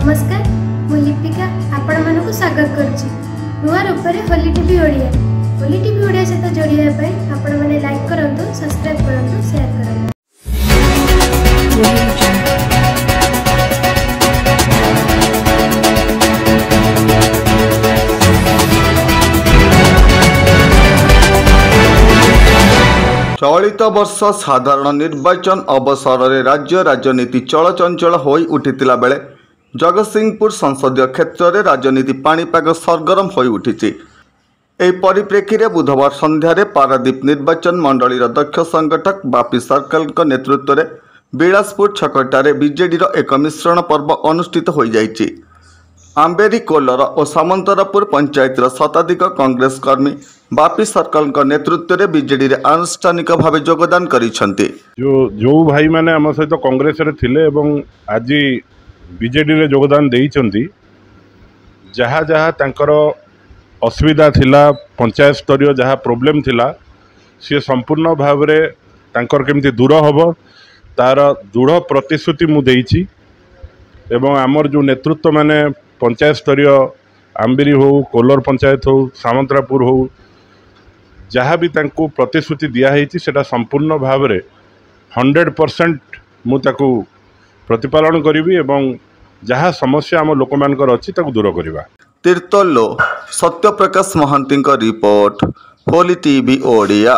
नमस्कार मु लिपिका आपण मानक स्वागत करुच्ची नुआ रूपरे होली टीवी ओडिया। होली टीवी ओडिया सहित जोड़िया आपण मैंने लाइक करंतु, सब्सक्राइब करंतु, शेयर करंतु। चलित वर्ष साधारण निर्वाचन अवसर में राज्य राजनीति चलचंचल हो उठिला बेले जगतसिंहपुर संसदीय क्षेत्र में राजनीति पाणीपाग सरगरम हो उठी। परिप्रेक्षी में बुधवार संध्यारे पारादीप निर्वाचन मंडलीर दक्ष संगठक बापी सर्कल नेतृत्व में बिलासपुर छकटारे बीजेडी एक मिश्रण पर्व अनुष्ठित हो जाइछि। आंबेरी कोल्लर और सामंतरापुर पंचायतर शताधिक कांग्रेस कर्मी बापी सर्कल नेतृत्व में बीजेडी रे आनुष्ठानिक भाव योगदान करिसेंती। जो भाई माने आम सहित कांग्रेस रे थिले एवं आज बीजेडी रे योगदान देइचंती, जहाँ जहाँ तांकर असुविधा थिला, पंचायत स्तरीय जहाँ प्रोब्लेम थिला, सी संपूर्ण भाव रे तांकर केमती दूर हबो तार दृढ़ प्रतिश्रुति मु देइछि। एवं आमर जो नेतृत्व माने पंचायत स्तरीय आंबेरी हो, कोल्लर पंचायत हो, सामंतरापुर हो, जहाँ भी तांको प्रतिश्रुति दिया है सेटा संपूर्ण भाव में 100% मुझे प्रतिपालन करी एवं जहाँ समस्या आम लोक मानकर अच्छी दूर करवा। तीर्तोल सत्यप्रकाश महांती रिपोर्ट, होली टीवी ओडिया।